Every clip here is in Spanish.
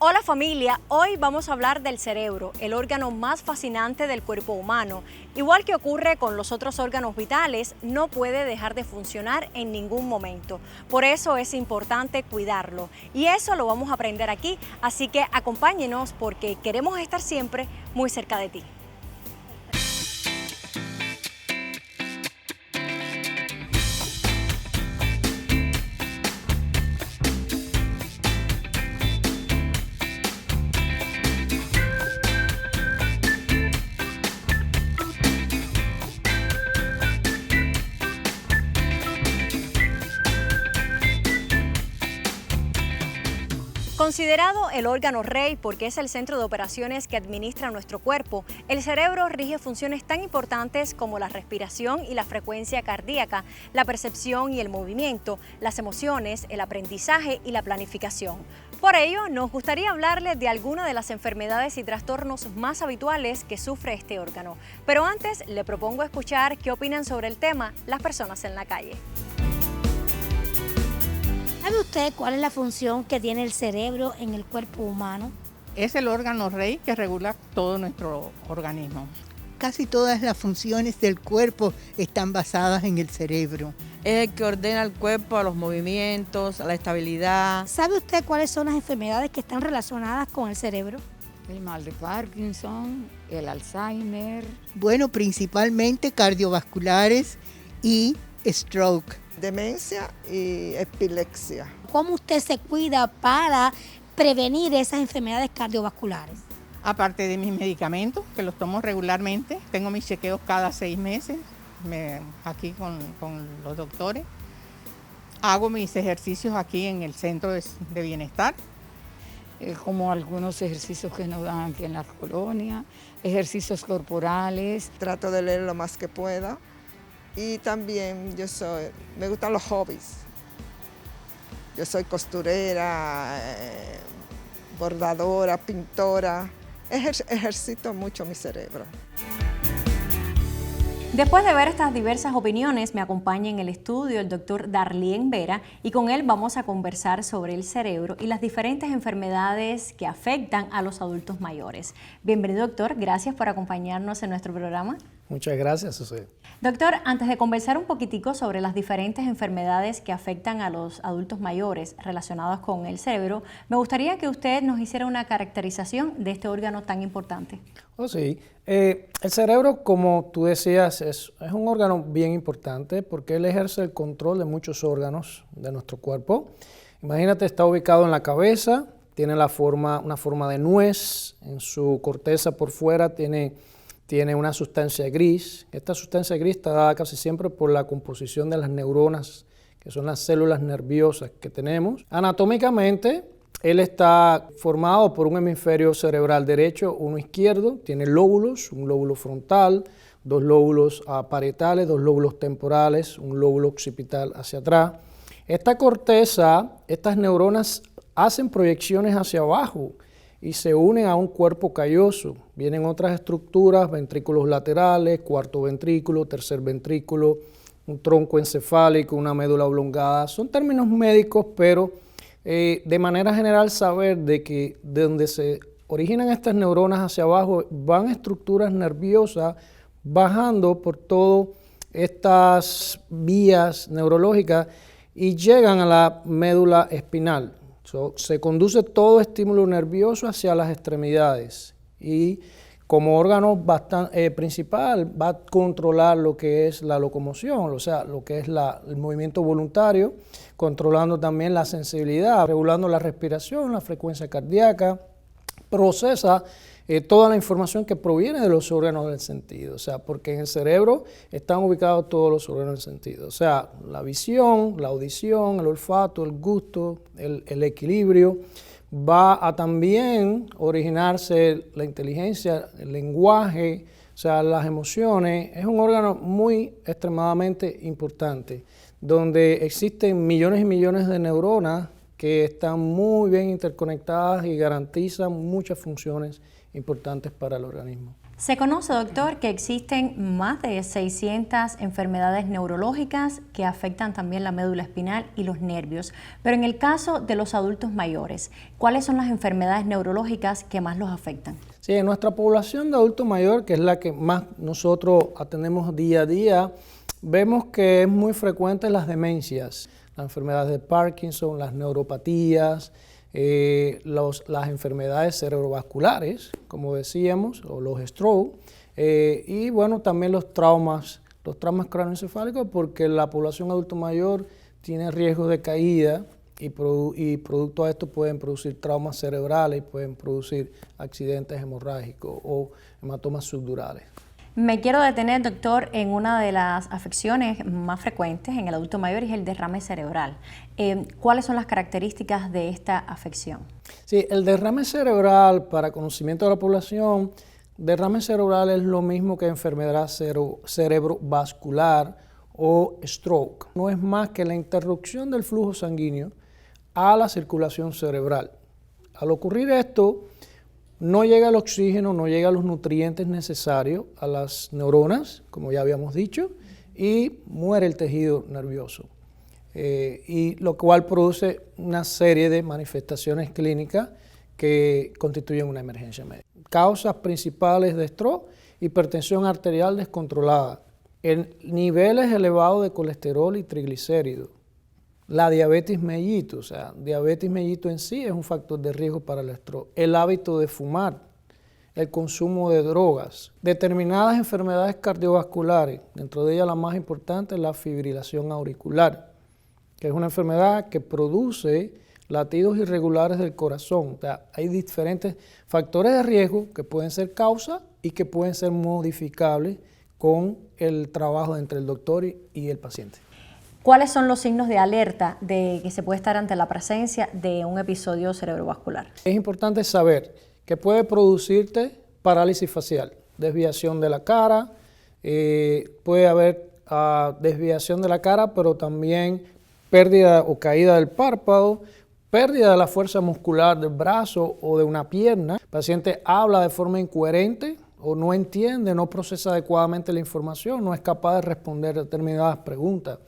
Hola familia, hoy vamos a hablar del cerebro, el órgano más fascinante del cuerpo humano. Igual que ocurre con los otros órganos vitales, no puede dejar de funcionar en ningún momento. Por eso es importante cuidarlo. Y eso lo vamos a aprender aquí, así que acompáñenos porque queremos estar siempre muy cerca de ti. Considerado el órgano rey porque es el centro de operaciones que administra nuestro cuerpo, el cerebro rige funciones tan importantes como la respiración y la frecuencia cardíaca, la percepción y el movimiento, las emociones, el aprendizaje y la planificación. Por ello, nos gustaría hablarles de algunas de las enfermedades y trastornos más habituales que sufre este órgano. Pero antes, le propongo escuchar qué opinan sobre el tema las personas en la calle. ¿Sabe usted cuál es la función que tiene el cerebro en el cuerpo humano? Es el órgano rey que regula todo nuestro organismo. Casi todas las funciones del cuerpo están basadas en el cerebro. Es el que ordena el cuerpo a los movimientos, a la estabilidad. ¿Sabe usted cuáles son las enfermedades que están relacionadas con el cerebro? El mal de Parkinson, el Alzheimer. Bueno, principalmente cardiovasculares y stroke. Demencia y epilepsia. ¿Cómo usted se cuida para prevenir esas enfermedades cardiovasculares? Aparte de mis medicamentos, que los tomo regularmente, tengo mis chequeos cada 6 meses, aquí con los doctores. Hago mis ejercicios aquí en el centro de bienestar. Como algunos ejercicios que nos dan aquí en la colonia, ejercicios corporales. Trato de leer lo más que pueda. Y también me gustan los hobbies. Yo soy costurera, bordadora, pintora. Ejercito mucho mi cerebro. Después de ver estas diversas opiniones, me acompaña en el estudio el doctor Darlien Vera y con él vamos a conversar sobre el cerebro y las diferentes enfermedades que afectan a los adultos mayores. Bienvenido, doctor. Gracias por acompañarnos en nuestro programa. Muchas gracias, José. Doctor, antes de conversar un poquitico sobre las diferentes enfermedades que afectan a los adultos mayores relacionadas con el cerebro, me gustaría que usted nos hiciera una caracterización de este órgano tan importante. Oh, sí. El cerebro, como tú decías, es un órgano bien importante porque él ejerce el control de muchos órganos de nuestro cuerpo. Imagínate, está ubicado en la cabeza, tiene una forma de nuez, en su corteza por fuera tiene una sustancia gris. Esta sustancia gris está dada casi siempre por la composición de las neuronas, que son las células nerviosas que tenemos. Anatómicamente, él está formado por un hemisferio cerebral derecho, uno izquierdo, tiene lóbulos, un lóbulo frontal, 2 lóbulos parietales, 2 lóbulos temporales, un lóbulo occipital hacia atrás. Esta corteza, estas neuronas hacen proyecciones hacia abajo y se unen a un cuerpo calloso. Vienen otras estructuras, ventrículos laterales, cuarto ventrículo, tercer ventrículo, un tronco encefálico, una médula oblongada. Son términos médicos, pero de manera general saber de donde se originan estas neuronas hacia abajo van estructuras nerviosas bajando por todas estas vías neurológicas y llegan a la médula espinal. Se conduce todo estímulo nervioso hacia las extremidades y como órgano principal va a controlar lo que es la locomoción, o sea, lo que es el movimiento voluntario, controlando también la sensibilidad, regulando la respiración, la frecuencia cardíaca, procesa toda la información que proviene de los órganos del sentido, o sea, porque en el cerebro están ubicados todos los órganos del sentido, o sea, la visión, la audición, el olfato, el gusto, el equilibrio. Va a también originarse la inteligencia, el lenguaje, o sea, las emociones. Es un órgano muy extremadamente importante, donde existen millones y millones de neuronas que están muy bien interconectadas y garantizan muchas funciones importantes para el organismo. Se conoce, doctor, que existen más de 600 enfermedades neurológicas que afectan también la médula espinal y los nervios. Pero en el caso de los adultos mayores, ¿cuáles son las enfermedades neurológicas que más los afectan? Sí, en nuestra población de adulto mayor, que es la que más nosotros atendemos día a día, vemos que es muy frecuente las demencias, las enfermedades de Parkinson, las neuropatías, las enfermedades cerebrovasculares, como decíamos, o los stroke, y bueno, también los traumas cráneoencefálicos, porque la población adulto mayor tiene riesgo de caída y producto de esto pueden producir traumas cerebrales, pueden producir accidentes hemorrágicos o hematomas subdurales. Me quiero detener, doctor, en una de las afecciones más frecuentes en el adulto mayor, y es el derrame cerebral. ¿Cuáles son las características de esta afección? Sí, el derrame cerebral, para conocimiento de la población, derrame cerebral es lo mismo que enfermedad cerebrovascular o stroke. No es más que la interrupción del flujo sanguíneo a la circulación cerebral. Al ocurrir esto, no llega el oxígeno, no llegan los nutrientes necesarios a las neuronas, como ya habíamos dicho, y muere el tejido nervioso. Y lo cual produce una serie de manifestaciones clínicas que constituyen una emergencia médica. Causas principales de stroke: hipertensión arterial descontrolada, niveles elevados de colesterol y triglicéridos, la diabetes mellito, o sea, diabetes mellito en sí es un factor de riesgo para el stroke, el hábito de fumar, el consumo de drogas, determinadas enfermedades cardiovasculares, dentro de ellas la más importante es la fibrilación auricular, que es una enfermedad que produce latidos irregulares del corazón. O sea, hay diferentes factores de riesgo que pueden ser causa y que pueden ser modificables con el trabajo entre el doctor y el paciente. ¿Cuáles son los signos de alerta de que se puede estar ante la presencia de un episodio cerebrovascular? Es importante saber que puede producirte parálisis facial, desviación de la cara, puede haber desviación de la cara, pero también pérdida o caída del párpado, pérdida de la fuerza muscular del brazo o de una pierna. El paciente habla de forma incoherente o no entiende, no procesa adecuadamente la información, no es capaz de responder determinadas preguntas.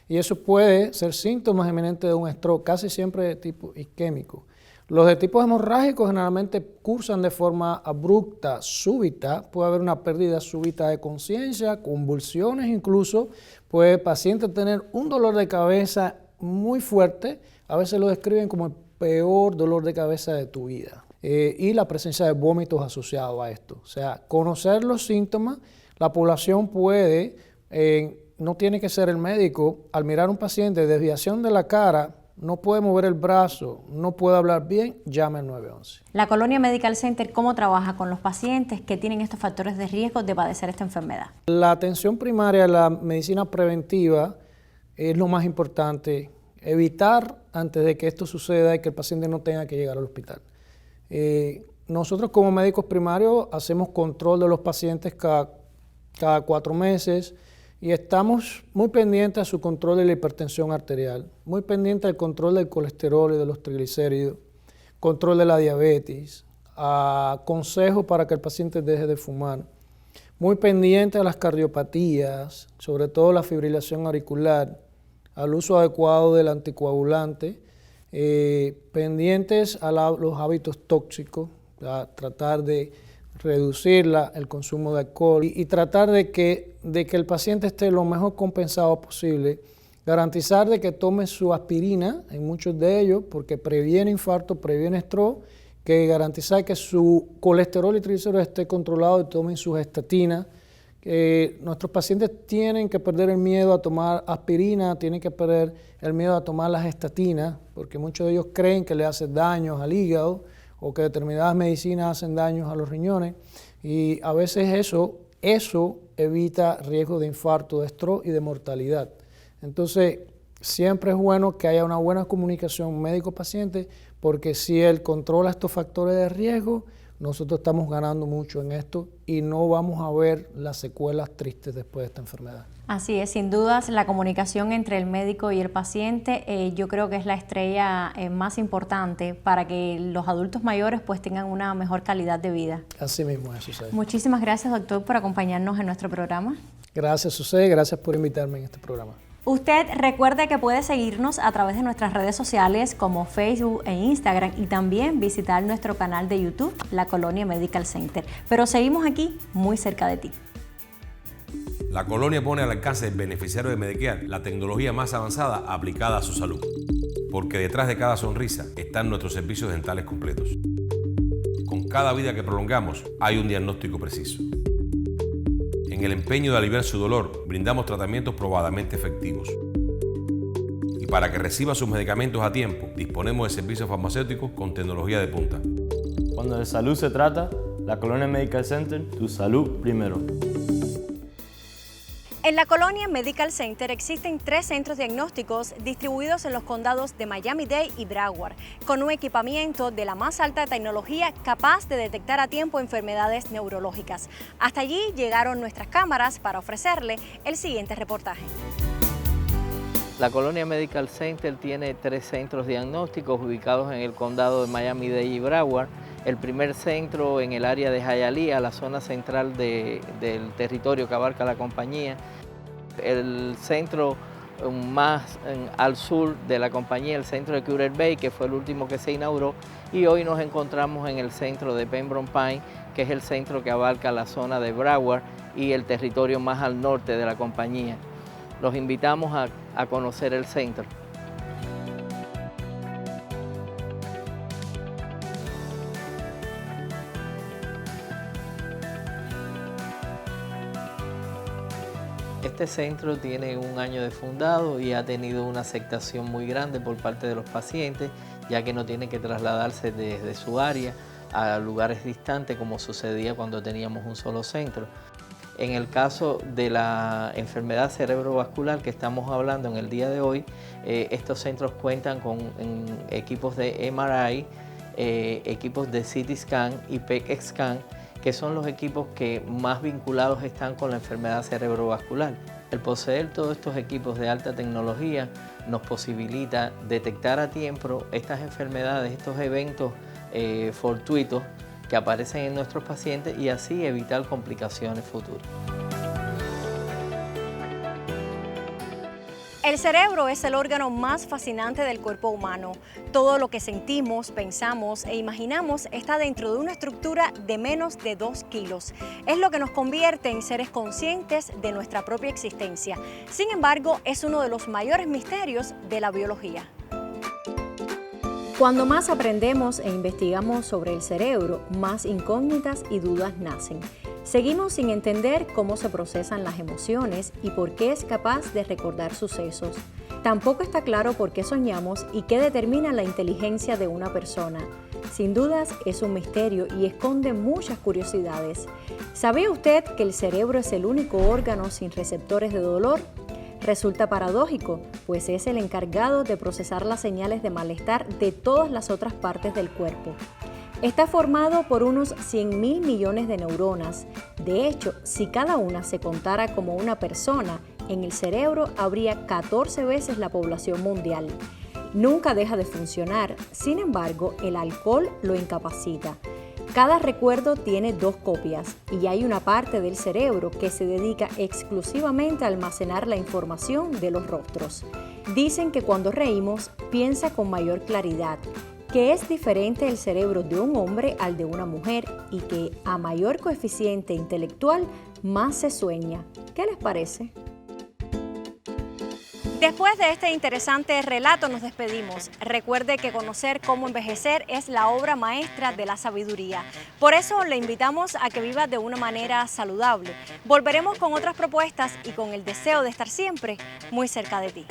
Y eso puede ser síntomas eminentes de un stroke, casi siempre de tipo isquémico. Los de tipo hemorrágico generalmente cursan de forma abrupta, súbita, puede haber una pérdida súbita de conciencia, convulsiones incluso, puede el paciente tener un dolor de cabeza muy fuerte, a veces lo describen como el peor dolor de cabeza de tu vida, y la presencia de vómitos asociados a esto. O sea, conocer los síntomas, la población puede, no tiene que ser el médico, al mirar a un paciente, desviación de la cara, no puede mover el brazo, no puede hablar bien, llame al 911. La Colonia Medical Center, ¿cómo trabaja con los pacientes que tienen estos factores de riesgo de padecer esta enfermedad? La atención primaria, la medicina preventiva, es lo más importante. Evitar antes de que esto suceda y que el paciente no tenga que llegar al hospital. Nosotros como médicos primarios hacemos control de los pacientes cada 4 meses, y estamos muy pendientes a su control de la hipertensión arterial, muy pendientes del control del colesterol y de los triglicéridos, control de la diabetes, consejos para que el paciente deje de fumar, muy pendientes a las cardiopatías, sobre todo la fibrilación auricular, al uso adecuado del anticoagulante, pendientes a los hábitos tóxicos, a tratar de reducir el consumo de alcohol y tratar de que el paciente esté lo mejor compensado posible, garantizar de que tome su aspirina, en muchos de ellos, porque previene infarto, previene stroke, que garantizar que su colesterol y triglicéridos esté controlado y tomen sus estatinas. Nuestros pacientes tienen que perder el miedo a tomar aspirina, tienen que perder el miedo a tomar las estatinas, porque muchos de ellos creen que le hacen daños al hígado o que determinadas medicinas hacen daños a los riñones, y a veces eso evita riesgo de infarto, de stroke y de mortalidad. Entonces, siempre es bueno que haya una buena comunicación médico-paciente, porque si él controla estos factores de riesgo, nosotros estamos ganando mucho en esto y no vamos a ver las secuelas tristes después de esta enfermedad. Así es, sin dudas la comunicación entre el médico y el paciente yo creo que es la estrella más importante para que los adultos mayores pues tengan una mejor calidad de vida. Así mismo es, Susé. Muchísimas gracias, doctor, por acompañarnos en nuestro programa. Gracias, Susé, gracias por invitarme en este programa. Usted recuerde que puede seguirnos a través de nuestras redes sociales como Facebook e Instagram y también visitar nuestro canal de YouTube, La Colonia Medical Center. Pero seguimos aquí, muy cerca de ti. La Colonia pone al alcance del beneficiario de Medicare la tecnología más avanzada aplicada a su salud. Porque detrás de cada sonrisa están nuestros servicios dentales completos. Con cada vida que prolongamos hay un diagnóstico preciso. En el empeño de aliviar su dolor, brindamos tratamientos probadamente efectivos. Y para que reciba sus medicamentos a tiempo, disponemos de servicios farmacéuticos con tecnología de punta. Cuando de salud se trata, la Colonia Medical Center, tu salud primero. En la Colonia Medical Center existen 3 centros diagnósticos distribuidos en los condados de Miami-Dade y Broward, con un equipamiento de la más alta tecnología capaz de detectar a tiempo enfermedades neurológicas. Hasta allí llegaron nuestras cámaras para ofrecerle el siguiente reportaje. La Colonia Medical Center tiene 3 centros diagnósticos ubicados en el condado de Miami-Dade y Broward. El primer centro en el área de Hialeah, la zona central del territorio que abarca la compañía. El centro más al sur de la compañía, el centro de Cutler Bay, que fue el último que se inauguró. Y hoy nos encontramos en el centro de Pembroke Pines, que es el centro que abarca la zona de Broward y el territorio más al norte de la compañía. Los invitamos a conocer el centro. Este centro tiene 1 año de fundado y ha tenido una aceptación muy grande por parte de los pacientes, ya que no tienen que trasladarse desde su área a lugares distantes como sucedía cuando teníamos un solo centro. En el caso de la enfermedad cerebrovascular que estamos hablando en el día de hoy, estos centros cuentan con equipos de MRI, equipos de CT scan y PET scan, que son los equipos que más vinculados están con la enfermedad cerebrovascular. El poseer todos estos equipos de alta tecnología nos posibilita detectar a tiempo estas enfermedades, estos eventos fortuitos que aparecen en nuestros pacientes y así evitar complicaciones futuras. El cerebro es el órgano más fascinante del cuerpo humano. Todo lo que sentimos, pensamos e imaginamos está dentro de una estructura de menos de 2 kilos. Es lo que nos convierte en seres conscientes de nuestra propia existencia. Sin embargo, es uno de los mayores misterios de la biología. Cuando más aprendemos e investigamos sobre el cerebro, más incógnitas y dudas nacen. Seguimos sin entender cómo se procesan las emociones y por qué es capaz de recordar sucesos. Tampoco está claro por qué soñamos y qué determina la inteligencia de una persona. Sin dudas es un misterio y esconde muchas curiosidades. ¿Sabía usted que el cerebro es el único órgano sin receptores de dolor? Resulta paradójico, pues es el encargado de procesar las señales de malestar de todas las otras partes del cuerpo. Está formado por unos 100.000 millones de neuronas. De hecho, si cada una se contara como una persona, en el cerebro habría 14 veces la población mundial. Nunca deja de funcionar, sin embargo, el alcohol lo incapacita. Cada recuerdo tiene 2 copias y hay una parte del cerebro que se dedica exclusivamente a almacenar la información de los rostros. Dicen que cuando reímos, piensa con mayor claridad, que es diferente el cerebro de un hombre al de una mujer y que a mayor coeficiente intelectual, más se sueña. ¿Qué les parece? Después de este interesante relato nos despedimos. Recuerde que conocer cómo envejecer es la obra maestra de la sabiduría. Por eso le invitamos a que viva de una manera saludable. Volveremos con otras propuestas y con el deseo de estar siempre muy cerca de ti.